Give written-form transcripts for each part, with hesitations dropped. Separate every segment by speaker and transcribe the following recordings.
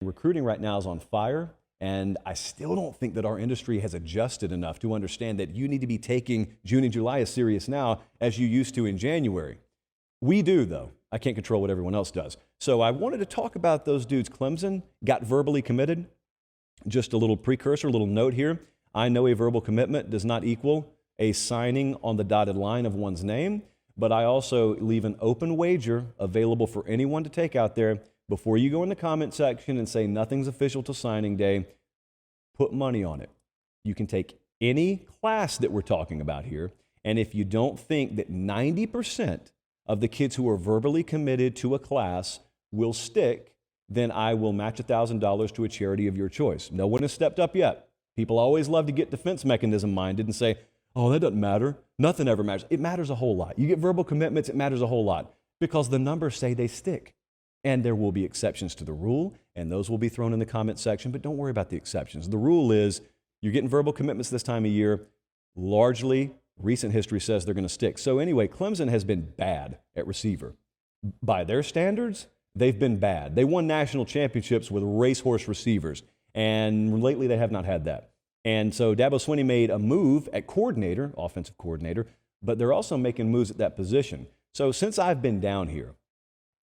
Speaker 1: Recruiting right now is on fire, and I still don't think that our industry has adjusted enough to understand that you need to be taking June and July as serious now as you used to in January. We do, though. I can't control what everyone else does. So I wanted to talk about those dudes. Clemson got verbally committed. Just a little precursor, a little note here. I know a verbal commitment does not equal a signing on the dotted line of one's name, but I also leave an open wager available for anyone to take out there. Before you go in the comment section and say nothing's official till signing day, put money on it. You can take any class that we're talking about here, and if you don't think that 90% of the kids who are verbally committed to a class will stick, then I will match $1,000 to a charity of your choice. No one has stepped up yet. People always love to get defense mechanism minded and say, oh, that doesn't matter. Nothing ever matters. It matters a whole lot. You get verbal commitments, it matters a whole lot because the numbers say they stick. And there will be exceptions to the rule, and those will be thrown in the comment section, but don't worry about the exceptions. The rule is you're getting verbal commitments this time of year. Largely, recent history says they're going to stick. So anyway, Clemson has been bad at receiver. By their standards, they've been bad. They won national championships with racehorse receivers, and lately they have not had that. And so Dabo Swinney made a move at coordinator, offensive coordinator, but they're also making moves at that position. So since I've been down here,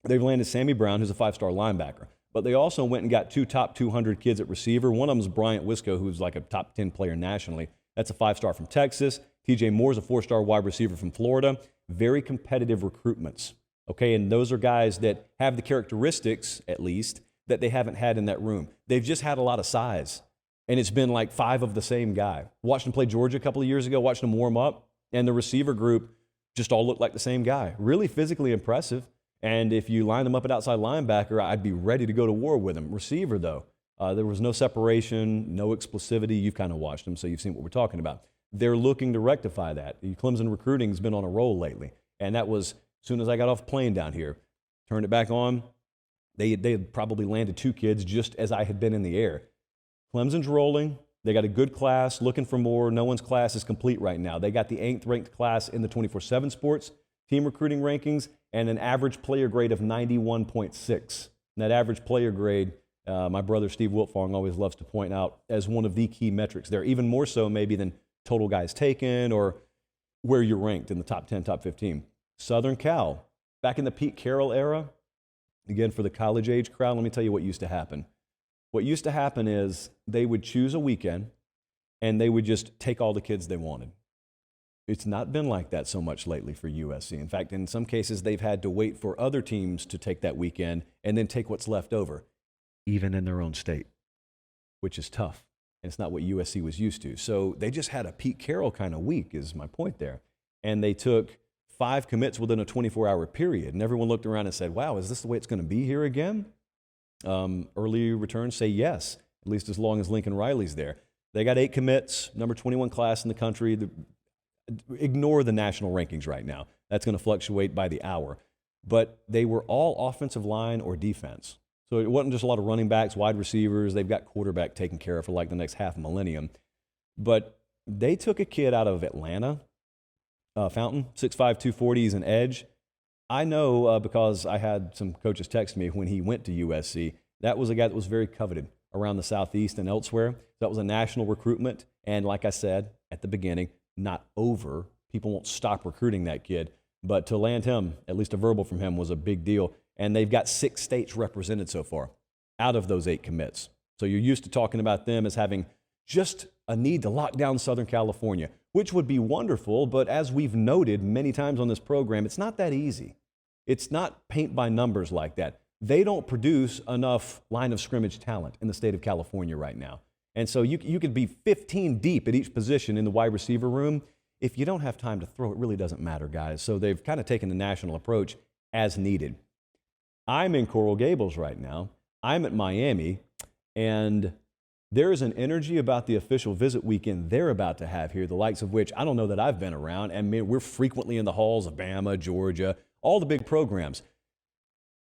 Speaker 1: they've landed Sammy Brown, who's a five-star linebacker, but they also went and got two top 200 kids at receiver. One of them is Bryant Wisco, who's like a top 10 player nationally. That's a five-star from Texas. TJ Moore's a four-star wide receiver from Florida. Very competitive recruitments, okay? And those are guys that have the characteristics, at least, that they haven't had in that room. They've just had a lot of size, and it's been like 5 of the same guy. Watched them play Georgia a couple of years ago, watched them warm up, and the receiver group just all looked like the same guy. Really physically impressive. And if you line them up at outside linebacker, I'd be ready to go to war with them. Receiver, though, there was no separation, no explosivity. You've kind of watched them, so you've seen what we're talking about. They're looking to rectify that. Clemson recruiting has been on a roll lately. And that was as soon as I got off the plane down here, turned it back on. They had probably landed 2 kids just as I had been in the air. Clemson's rolling. They got a good class, looking for more. No one's class is complete right now. They got the 8th ranked class in the 24/7 Sports team recruiting rankings and an average player grade of 91.6. And that average player grade, my brother Steve Wiltfong always loves to point out as one of the key metrics there, even more so maybe than total guys taken or where you're ranked in the top 10, top 15. Southern Cal, back in the Pete Carroll era, again, for the college age crowd, let me tell you what used to happen. What used to happen is they would choose a weekend and they would just take all the kids they wanted. It's not been like that so much lately for USC. In fact, in some cases, they've had to wait for other teams to take that weekend and then take what's left over, even in their own state, which is tough. And it's not what USC was used to. So they just had a Pete Carroll kind of week, is my point there. And they took 5 commits within a 24-hour period. And everyone looked around and said, wow, is this the way it's going to be here again? Early returns say yes, at least as long as Lincoln Riley's there. They got 8 commits, number 21 class in the country. Ignore the national rankings right now. That's going to fluctuate by the hour. But they were all offensive line or defense. So it wasn't just a lot of running backs, wide receivers. They've got quarterback taken care of for like the next half millennium. But they took a kid out of Atlanta, Fountain, 6'5", 240, he's an edge. I know because I had some coaches text me when he went to USC. That was a guy that was very coveted around the Southeast and elsewhere. That was a national recruitment. And like I said at the beginning, not over. People won't stop recruiting that kid. But to land him, at least a verbal from him, was a big deal. And they've got 6 states represented so far out of those 8 commits. So you're used to talking about them as having just a need to lock down Southern California, which would be wonderful. But as we've noted many times on this program, it's not that easy. It's not paint by numbers like that. They don't produce enough line of scrimmage talent in the state of California right now. And so you could be 15 deep at each position in the wide receiver room. If you don't have time to throw, it really doesn't matter, guys. So they've kind of taken the national approach as needed. I'm in Coral Gables right now. I'm at Miami, and there is an energy about the official visit weekend they're about to have here, the likes of which I don't know that I've been around. And we're frequently in the halls of Bama, Georgia, all the big programs.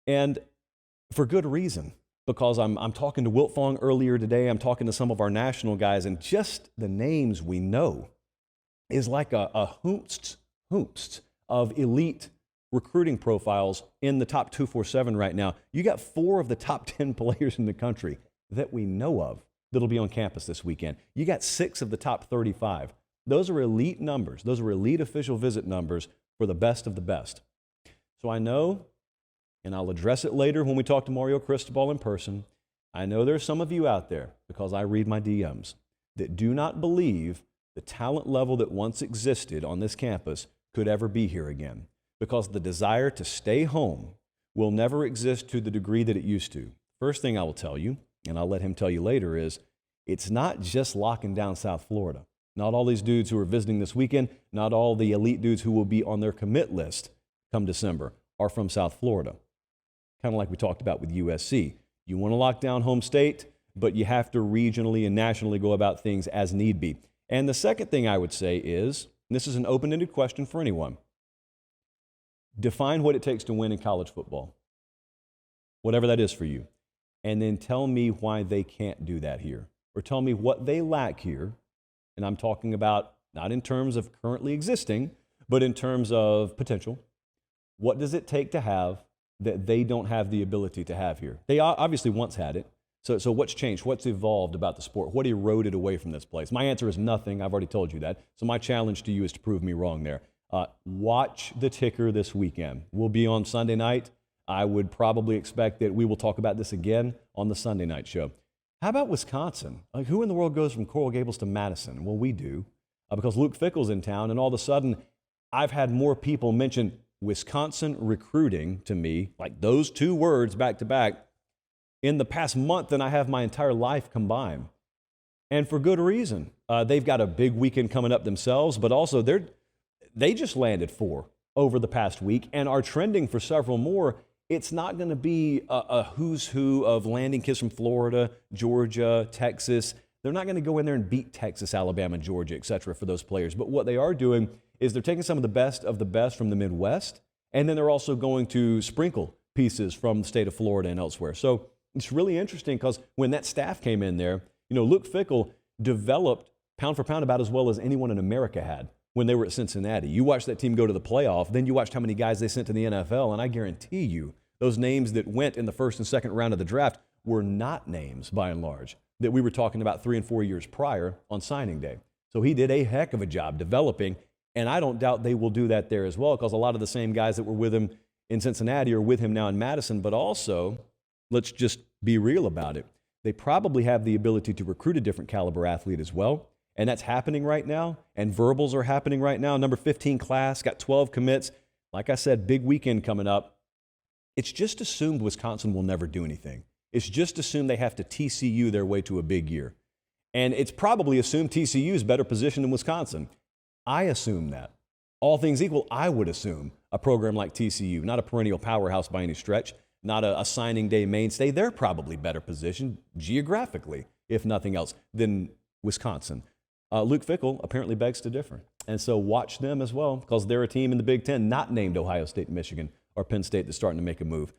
Speaker 1: And for good reason. Because I'm talking to Wiltfong earlier today, I'm talking to some of our national guys, and just the names we know is like a hoomst of elite recruiting profiles in the top 247 right now. You got 4 of the top 10 players in the country that we know of that'll be on campus this weekend. You got 6 of the top 35. Those are elite numbers. Those are elite official visit numbers for the best of the best. So I know, and I'll address it later when we talk to Mario Cristobal in person, I know there's some of you out there, because I read my DMs, that do not believe the talent level that once existed on this campus could ever be here again, because the desire to stay home will never exist to the degree that it used to. First thing I will tell you, and I'll let him tell you later, is it's not just locking down South Florida. Not all these dudes who are visiting this weekend, not all the elite dudes who will be on their commit list come December are from South Florida. Kind of like we talked about with USC. You want to lock down home state, but you have to regionally and nationally go about things as need be. And the second thing I would say is, and this is an open-ended question for anyone, define what it takes to win in college football, whatever that is for you, and then tell me why they can't do that here, or tell me what they lack here. And I'm talking about not in terms of currently existing, but in terms of potential. What does it take to have that they don't have the ability to have here? They obviously once had it. So what's changed? What's evolved about the sport? What eroded away from this place? My answer is nothing. I've already told you that. So my challenge to you is to prove me wrong there. Watch the ticker this weekend. We'll be on Sunday night. I would probably expect that we will talk about this again on the Sunday night show. How about Wisconsin? Like, who in the world goes from Coral Gables to Madison? Well, we do, because Luke Fickell's in town, and all of a sudden, I've had more people mention Wisconsin recruiting to me, like those 2 words back to back, in the past month than I have my entire life combined. And for good reason. They've got a big weekend coming up themselves, but also they just landed 4 over the past week and are trending for several more. It's not going to be a who's who of landing kids from Florida, Georgia, Texas. They're not going to go in there and beat Texas, Alabama, Georgia, et cetera, for those players. But what they are doing is they're taking some of the best from the Midwest, and then they're also going to sprinkle pieces from the state of Florida and elsewhere. So it's really interesting, because when that staff came in there, Luke Fickell developed pound for pound about as well as anyone in America had when they were at Cincinnati. You watched that team go to the playoff, then you watched how many guys they sent to the NFL, and I guarantee you those names that went in the first and second round of the draft were not names, by and large, that we were talking about 3 and 4 years prior on signing day. So he did a heck of a job developing, and I don't doubt they will do that there as well, because a lot of the same guys that were with him in Cincinnati are with him now in Madison. But also, let's just be real about it, they probably have the ability to recruit a different caliber athlete as well. And that's happening right now, and verbals are happening right now. Number 15 class, got 12 commits. Like I said, big weekend coming up. It's just assumed Wisconsin will never do anything. It's just assumed they have to TCU their way to a big year. And it's probably assumed TCU is better positioned than Wisconsin. I assume that. All things equal, I would assume a program like TCU, not a perennial powerhouse by any stretch, not a signing day mainstay, they're probably better positioned geographically, if nothing else, than Wisconsin. Luke Fickell apparently begs to differ. And so watch them as well, because they're a team in the Big Ten not named Ohio State, Michigan, or Penn State that's starting to make a move.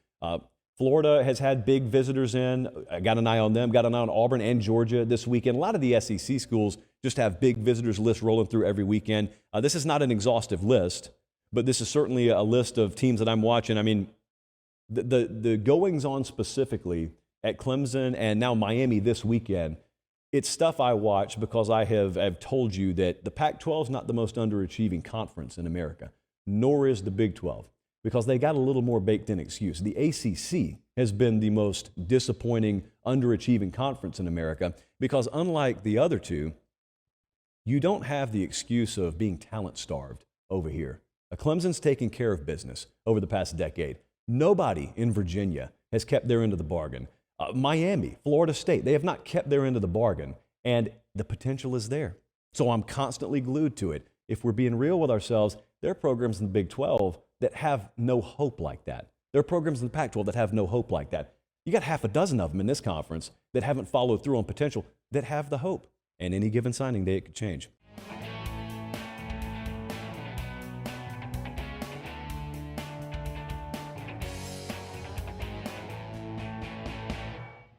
Speaker 1: Florida has had big visitors in. I got an eye on them, got an eye on Auburn and Georgia this weekend. A lot of the SEC schools just have big visitors lists rolling through every weekend. This is not an exhaustive list, but this is certainly a list of teams that I'm watching. I mean, the goings-on specifically at Clemson and now Miami this weekend, it's stuff I watch because I have told you that the Pac-12 is not the most underachieving conference in America, nor is the Big 12, because they got a little more baked-in excuse. The ACC has been the most disappointing, underachieving conference in America because unlike the other two, you don't have the excuse of being talent-starved over here. Clemson's taken care of business over the past decade. Nobody in Virginia has kept their end of the bargain. Miami, Florida State, they have not kept their end of the bargain, and the potential is there. So I'm constantly glued to it. If we're being real with ourselves, there are programs in the Big 12 that have no hope like that. There are programs in the Pac-12 that have no hope like that. You got half a dozen of them in this conference that haven't followed through on potential that have the hope. And any given signing day, it could change.